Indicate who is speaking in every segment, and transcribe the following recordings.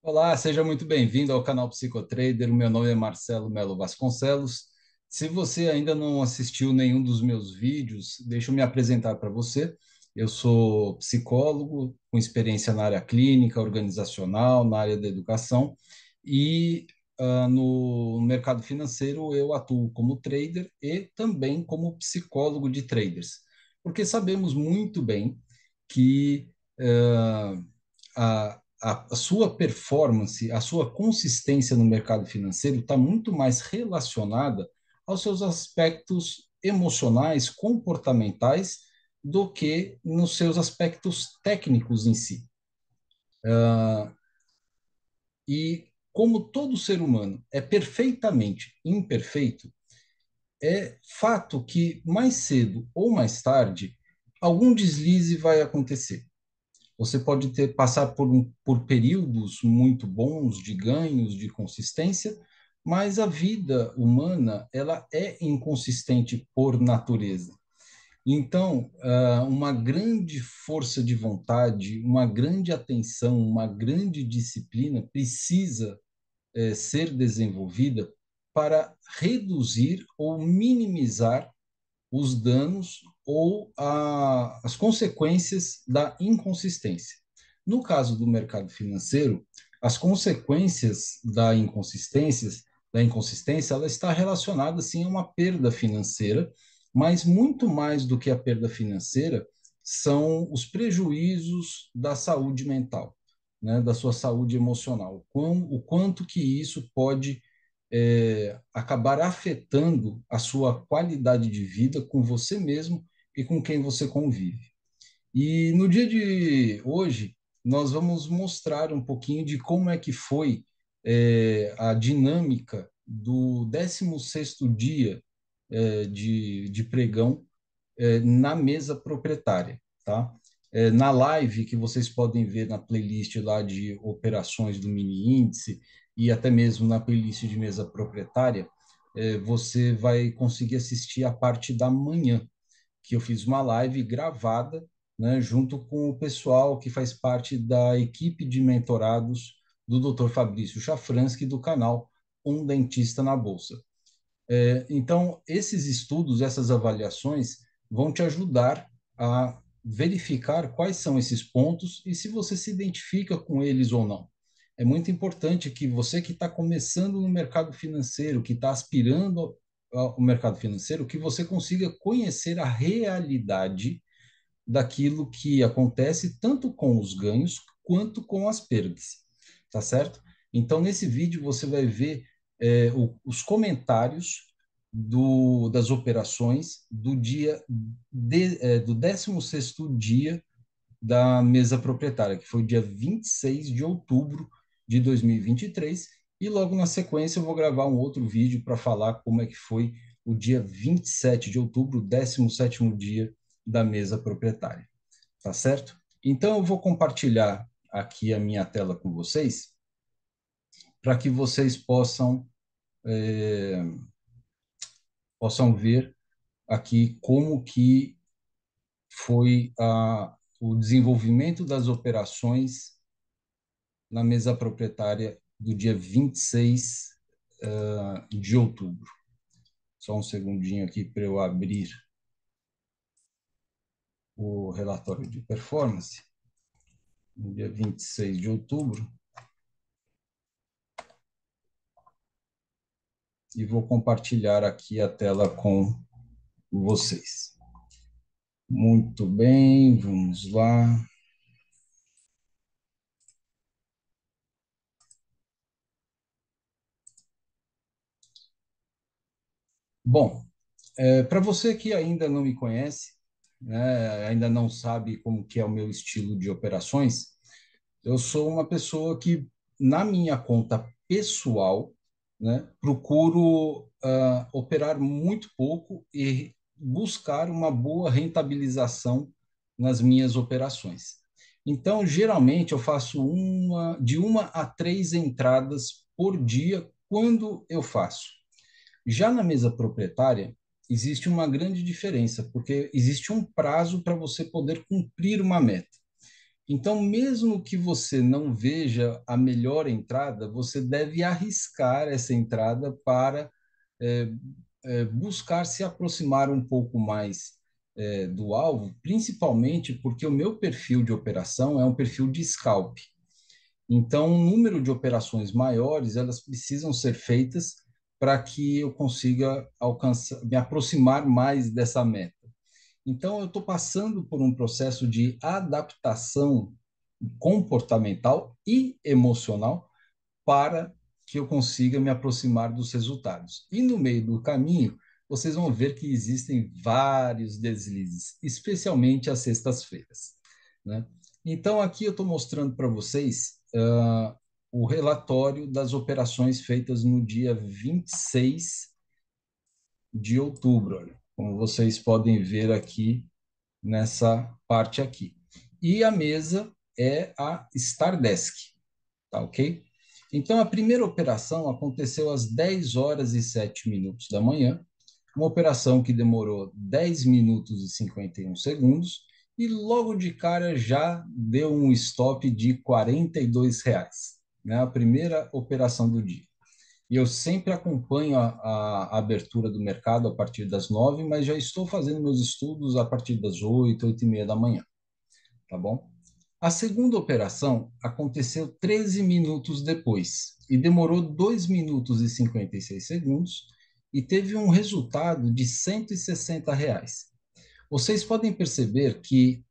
Speaker 1: Olá, seja muito bem-vindo ao canal Psicotrader. O meu nome é Marcelo Melo Vasconcelos. Se você ainda não assistiu nenhum dos meus vídeos, deixa eu me apresentar para você. Eu sou psicólogo com experiência na área clínica, organizacional, na área da educação e no mercado financeiro eu atuo como trader e também como psicólogo de traders, porque sabemos muito bem que a sua performance, a sua consistência no mercado financeiro está muito mais relacionada aos seus aspectos emocionais, comportamentais, do que nos seus aspectos técnicos em si. E como todo ser humano é perfeitamente imperfeito, é fato que mais cedo ou mais tarde algum deslize vai acontecer. Você pode passar por períodos muito bons de ganhos, de consistência, mas a vida humana ela é inconsistente por natureza. Então, uma grande força de vontade, uma grande atenção, uma grande disciplina precisa ser desenvolvida para reduzir ou minimizar os danos ou as consequências da inconsistência. No caso do mercado financeiro, as consequências da inconsistência, ela está relacionada sim a uma perda financeira, mas muito mais do que a perda financeira são os prejuízos da saúde mental, né, da sua saúde emocional, o quanto que isso pode acabar afetando a sua qualidade de vida com você mesmo e com quem você convive. E no dia de hoje, nós vamos mostrar um pouquinho de como é que foi a dinâmica do 16º dia de pregão na mesa proprietária, tá? Na live que vocês podem ver na playlist lá de operações do mini índice e até mesmo na playlist de mesa proprietária, você vai conseguir assistir a parte da manhã, que eu fiz uma live gravada, né, junto com o pessoal que faz parte da equipe de mentorados do Dr. Fabrício Chafransky do canal Um Dentista na Bolsa. Então, esses estudos, essas avaliações vão te ajudar a verificar quais são esses pontos e se você se identifica com eles ou não. É muito importante que você que está começando no mercado financeiro, que está aspirando ao mercado financeiro, que você consiga conhecer a realidade daquilo que acontece tanto com os ganhos quanto com as perdas, tá certo? Então, nesse vídeo você vai ver os comentários das operações do 16º dia da mesa proprietária, que foi o dia 26 de outubro de 2023, e logo na sequência eu vou gravar um outro vídeo para falar como é que foi o dia 27 de outubro, 17º dia da mesa proprietária, tá certo? Então eu vou compartilhar aqui a minha tela com vocês para que vocês possam ver aqui como que foi o desenvolvimento das operações na mesa proprietária do dia 26 de outubro. Só um segundinho aqui para eu abrir o relatório de performance. No dia 26 de outubro, e vou compartilhar aqui a tela com vocês. Muito bem, vamos lá. Bom, para você que ainda não me conhece, né, ainda não sabe como que é o meu estilo de operações, eu sou uma pessoa que, na minha conta pessoal, né, procuro operar muito pouco e buscar uma boa rentabilização nas minhas operações. Então, geralmente, eu faço de uma a três entradas por dia quando eu faço. Já na mesa proprietária, existe uma grande diferença, porque existe um prazo para você poder cumprir uma meta. Então, mesmo que você não veja a melhor entrada, você deve arriscar essa entrada para é, buscar se aproximar um pouco mais do alvo, principalmente porque o meu perfil de operação é um perfil de scalp. Então, um número de operações maiores, elas precisam ser feitas para que eu consiga alcançar, me aproximar mais dessa meta. Então, eu estou passando por um processo de adaptação comportamental e emocional para que eu consiga me aproximar dos resultados. E no meio do caminho, vocês vão ver que existem vários deslizes, especialmente às sextas-feiras, né? Então, aqui eu estou mostrando para vocês o relatório das operações feitas no dia 26 de outubro, olha, como vocês podem ver aqui nessa parte aqui. E a mesa é a Stardesk, tá ok? Então, a primeira operação aconteceu às 10 horas e 7 minutos da manhã, uma operação que demorou 10 minutos e 51 segundos, e logo de cara já deu um stop de R$ 42, né? A primeira operação do dia. E eu sempre acompanho a abertura do mercado a partir das 9, mas já estou fazendo meus estudos a partir das 8, 8:30 da manhã, tá bom? A segunda operação aconteceu 13 minutos depois e demorou 2 minutos e 56 segundos e teve um resultado de R$ 160. Vocês podem perceber que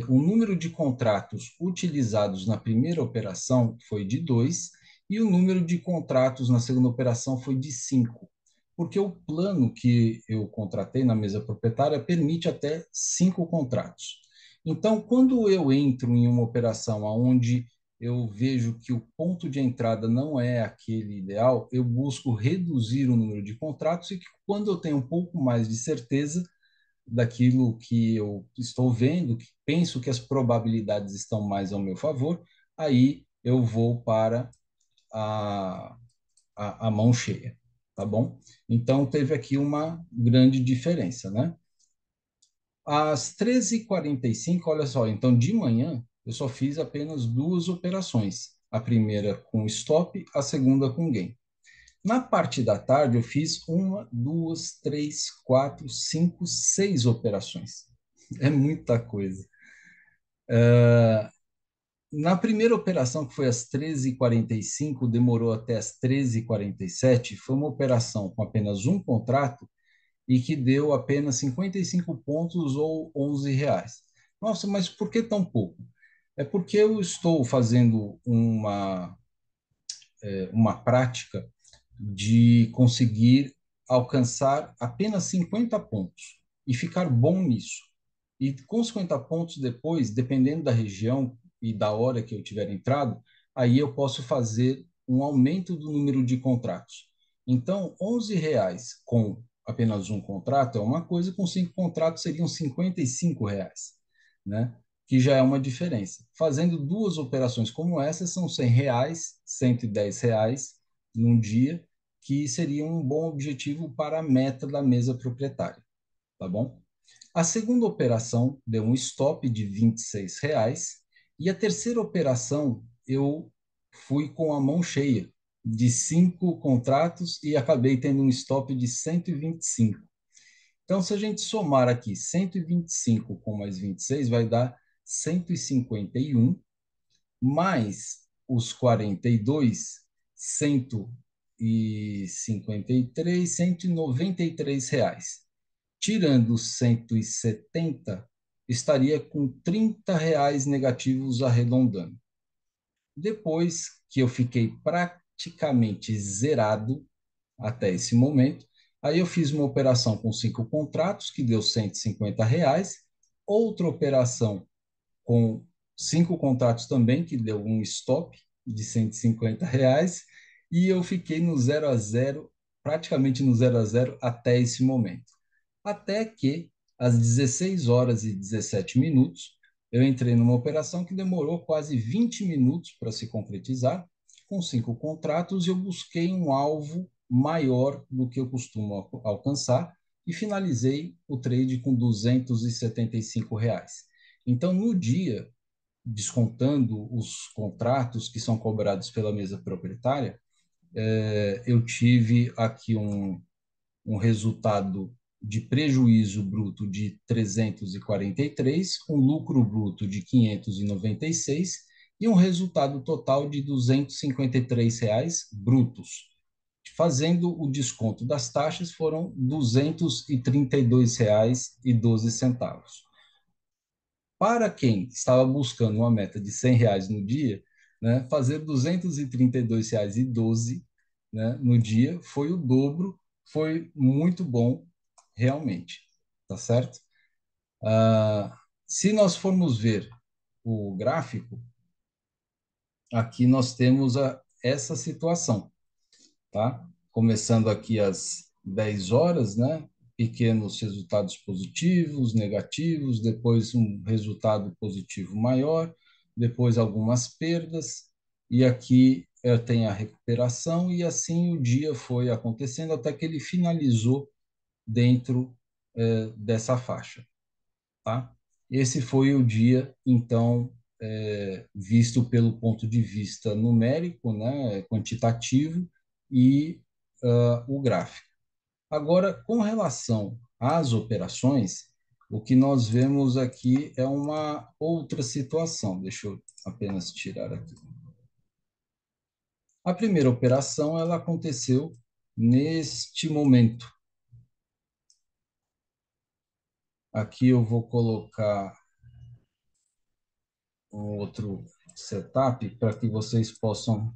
Speaker 1: o número de contratos utilizados na primeira operação foi de 2 e o número de contratos na segunda operação foi de 5, porque o plano que eu contratei na mesa proprietária permite até 5 contratos. Então, quando eu entro em uma operação onde eu vejo que o ponto de entrada não é aquele ideal, eu busco reduzir o número de contratos e que quando eu tenho um pouco mais de certeza daquilo que eu estou vendo, que penso que as probabilidades estão mais ao meu favor, aí eu vou para a, a mão cheia, tá bom? Então, teve aqui uma grande diferença, né? Às 13h45, olha só, então de manhã eu só fiz apenas duas operações. A primeira com stop, a segunda com gain. Na parte da tarde, eu fiz uma, duas, três, quatro, cinco, seis operações. É muita coisa. Na primeira operação, que foi às 13h45, demorou até às 13h47, foi uma operação com apenas um contrato e que deu apenas 55 pontos ou R$ 11. Nossa, mas por que tão pouco? É porque eu estou fazendo uma prática de conseguir alcançar apenas 50 pontos e ficar bom nisso. E com 50 pontos depois, dependendo da região e da hora que eu tiver entrado, aí eu posso fazer um aumento do número de contratos. Então, R$ 11 com apenas um contrato é uma coisa, com 5 contratos seriam R$ 55, né? Que já é uma diferença. Fazendo duas operações como essa, são R$ 100, R$ 110 num dia, que seria um bom objetivo para a meta da mesa proprietária, tá bom? A segunda operação deu um stop de R$ 26 e a terceira operação eu fui com a mão cheia de 5 contratos e acabei tendo um stop de 125. Então, se a gente somar aqui 125 com mais 26, vai dar 151, mais os 42, 153, R$ 193. Tirando os 170, estaria com R$ 30 negativos arredondando. Depois que eu fiquei praticamente zerado até esse momento, aí eu fiz uma operação com 5 contratos, que deu R$ 150, outra operação com 5 contratos também, que deu um stop de R$ 150, e eu fiquei no 0 a 0, praticamente no 0 a 0 até esse momento. Até que, às 16 horas e 17 minutos, eu entrei numa operação que demorou quase 20 minutos para se concretizar, com 5 contratos, e eu busquei um alvo maior do que eu costumo alcançar e finalizei o trade com R$ 275. Então, no dia, descontando os contratos que são cobrados pela mesa proprietária, eu tive aqui um resultado de prejuízo bruto de 343, um lucro bruto de 596 e um resultado total de R$ 253 brutos. Fazendo o desconto das taxas, foram R$ 232,12. Para quem estava buscando uma meta de R$ 100 no dia, né, fazer R$ 232,12, né, no dia foi o dobro, foi muito bom, realmente, tá certo? Se nós formos ver o gráfico, aqui nós temos essa situação, tá? Começando aqui às 10 horas, né? Pequenos resultados positivos, negativos, depois um resultado positivo maior, depois algumas perdas, e aqui tem a recuperação, e assim o dia foi acontecendo até que ele finalizou dentro dessa faixa, tá? Esse foi o dia, então, visto pelo ponto de vista numérico, né, quantitativo, e o gráfico. Agora, com relação às operações, o que nós vemos aqui é uma outra situação. Deixa eu apenas tirar aqui. A primeira operação, ela aconteceu neste momento. Aqui eu vou colocar um outro setup para que vocês possam.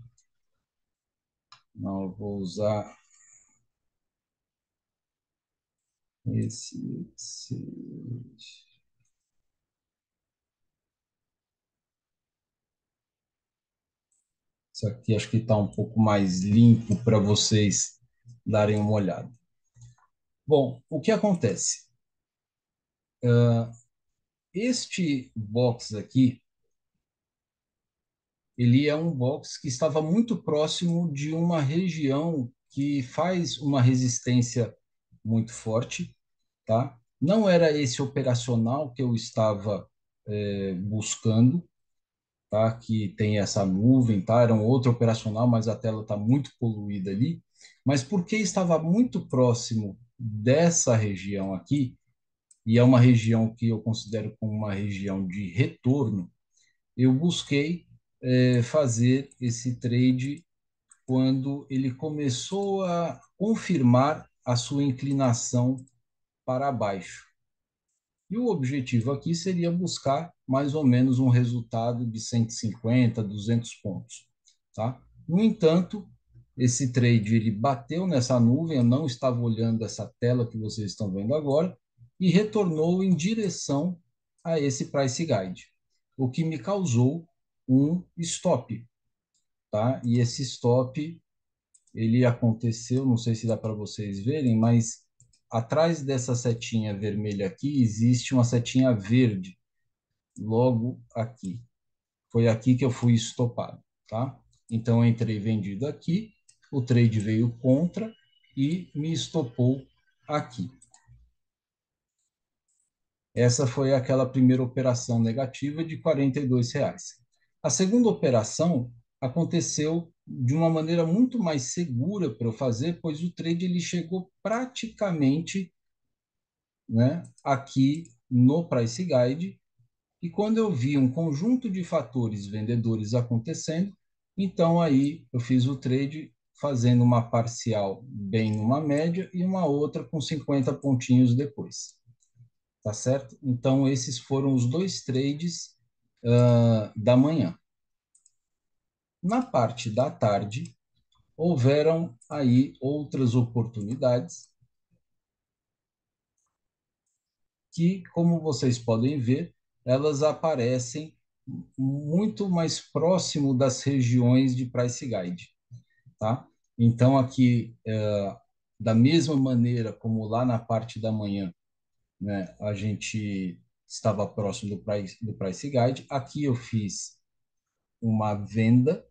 Speaker 1: Não, eu vou usar esse. Isso aqui acho que está um pouco mais limpo para vocês darem uma olhada. Bom, o que acontece? Este box aqui, ele é um box que estava muito próximo de uma região que faz uma resistência muito forte, tá? Não era esse operacional que eu estava buscando, tá? Que tem essa nuvem, tá? Era um outro operacional, mas a tela está muito poluída ali. Mas porque estava muito próximo dessa região aqui, e é uma região que eu considero como uma região de retorno, eu busquei fazer esse trade quando ele começou a confirmar a sua inclinação para baixo. E o objetivo aqui seria buscar mais ou menos um resultado de 150, 200 pontos, tá? No entanto, esse trade ele bateu nessa nuvem, eu não estava olhando essa tela que vocês estão vendo agora, e retornou em direção a esse price guide, o que me causou um stop, tá? E esse stop ele aconteceu, não sei se dá para vocês verem, mas atrás dessa setinha vermelha aqui existe uma setinha verde, logo aqui. Foi aqui que eu fui estopado, tá? Então, eu entrei vendido aqui, o trade veio contra e me estopou aqui. Essa foi aquela primeira operação negativa de R$ 42. A segunda operação aconteceu de uma maneira muito mais segura para eu fazer, pois o trade ele chegou praticamente, né, aqui no Price Guide, e quando eu vi um conjunto de fatores vendedores acontecendo, então aí eu fiz o trade fazendo uma parcial bem numa média e uma outra com 50 pontinhos depois. Tá certo? Então, esses foram os dois trades da manhã. Na parte da tarde, houveram aí outras oportunidades que, como vocês podem ver, elas aparecem muito mais próximo das regiões de Price Guide, tá? Então, aqui, da mesma maneira como lá na parte da manhã, né, a gente estava próximo do price Guide, aqui eu fiz uma venda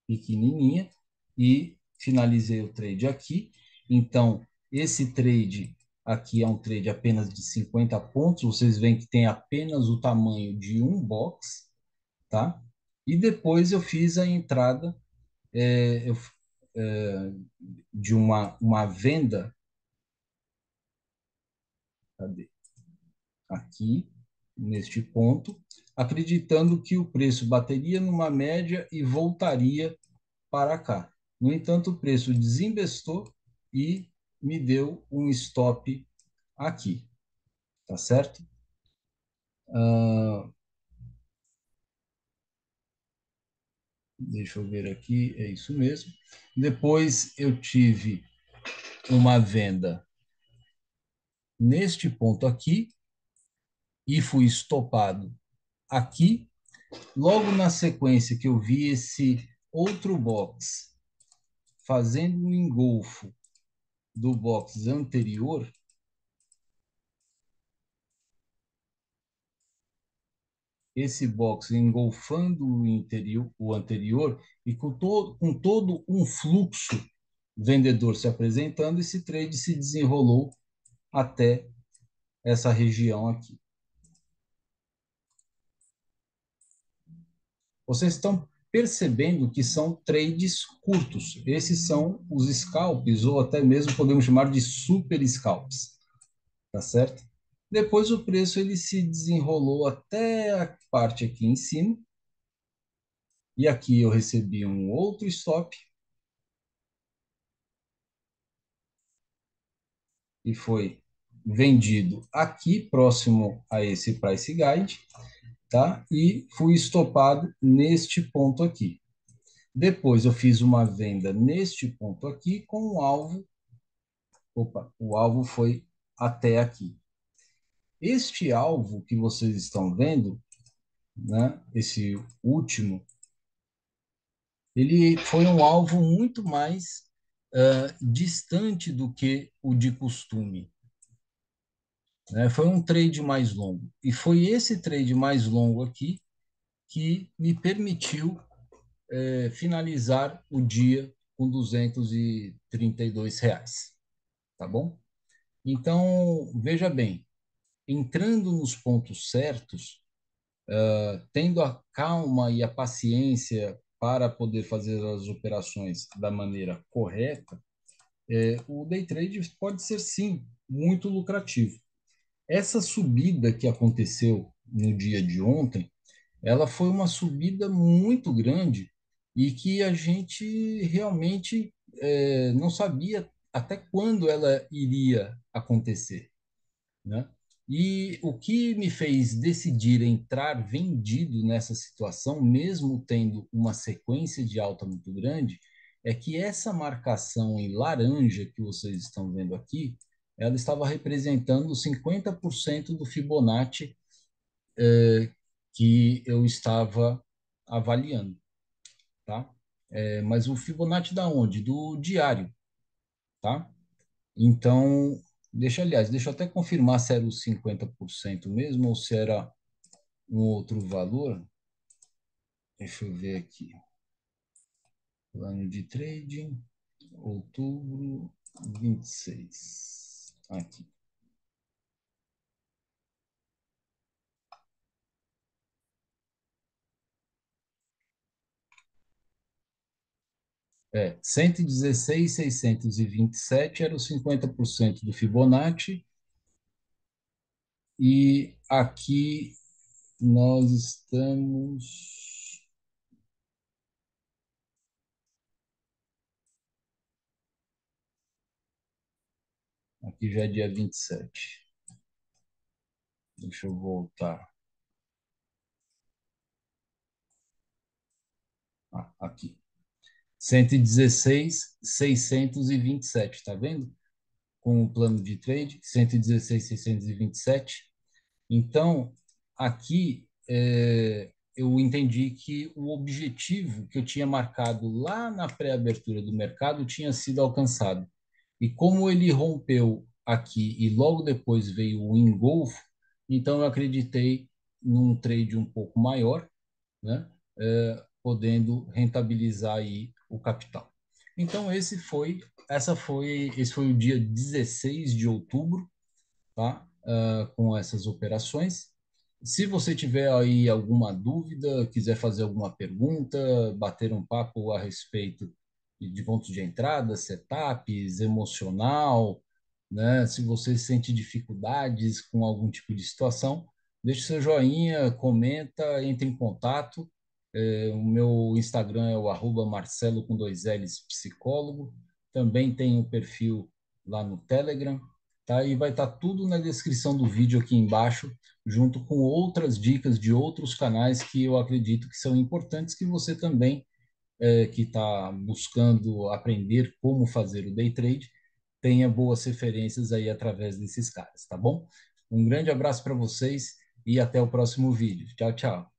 Speaker 1: pequenininha e finalizei o trade aqui. Então, esse trade Aqui é um trade apenas de 50 pontos. Vocês veem que tem apenas o tamanho de um box, tá? E depois eu fiz a entrada eu, é, de uma venda, cadê? Aqui, neste ponto, acreditando que o preço bateria numa média e voltaria para cá. No entanto, o preço desinvestou e me deu um stop aqui, tá certo? Ah, deixa eu ver aqui, é isso mesmo. Depois eu tive uma venda neste ponto aqui e fui estopado aqui. Logo na sequência que eu vi esse outro box fazendo um engolfo do box anterior, esse box engolfando o anterior e com todo um fluxo vendedor se apresentando, esse trade se desenrolou até essa região aqui. Vocês estão percebendo que são trades curtos. Esses são os scalps, ou até mesmo podemos chamar de super scalps, tá certo? Depois o preço ele se desenrolou até a parte aqui em cima, e aqui eu recebi um outro stop, e foi vendido aqui próximo a esse price guide, tá? E fui estopado neste ponto aqui. Depois eu fiz uma venda neste ponto aqui com um alvo. Opa, o alvo foi até aqui. Este alvo que vocês estão vendo, né? Esse último, ele foi um alvo muito mais distante do que o de costume, né? Foi um trade mais longo. E foi esse trade mais longo aqui que me permitiu finalizar o dia com R$ 232, tá bom? Então, veja bem, entrando nos pontos certos, tendo a calma e a paciência para poder fazer as operações da maneira correta, o day trade pode ser sim muito lucrativo. Essa subida que aconteceu no dia de ontem, ela foi uma subida muito grande e que a gente realmente não sabia até quando ela iria acontecer, né? E o que me fez decidir entrar vendido nessa situação, mesmo tendo uma sequência de alta muito grande, é que essa marcação em laranja que vocês estão vendo aqui, ela estava representando 50% do Fibonacci que eu estava avaliando, tá? Mas o Fibonacci da onde? Do diário, tá? Então, deixa eu até confirmar se era os 50% mesmo ou se era um outro valor. Deixa eu ver aqui. Plano de trading, outubro 26. Aqui. É, 116.627 era os 50% do Fibonacci. E aqui nós estamos. Aqui já é dia 27. Deixa eu voltar. Aqui. 116.627, tá vendo? Com o plano de trade, 116.627. Então, aqui eu entendi que o objetivo que eu tinha marcado lá na pré-abertura do mercado tinha sido alcançado. E como ele rompeu aqui e logo depois veio o engolfo, então eu acreditei num trade um pouco maior, né? Podendo rentabilizar aí o capital. Então esse foi o dia 16 de outubro tá? Com essas operações. Se você tiver aí alguma dúvida, quiser fazer alguma pergunta, bater um papo a respeito de pontos de entrada, setups, emocional, né? Se você sente dificuldades com algum tipo de situação, deixe seu joinha, comenta, entre em contato. O meu Instagram é o @marcelo com dois L's psicólogo. Também tem um perfil lá no Telegram, tá? E vai estar tudo na descrição do vídeo aqui embaixo, junto com outras dicas de outros canais que eu acredito que são importantes, que você também, que está buscando aprender como fazer o day trade, tenha boas referências aí através desses caras, tá bom? Um grande abraço para vocês e até o próximo vídeo. Tchau, tchau.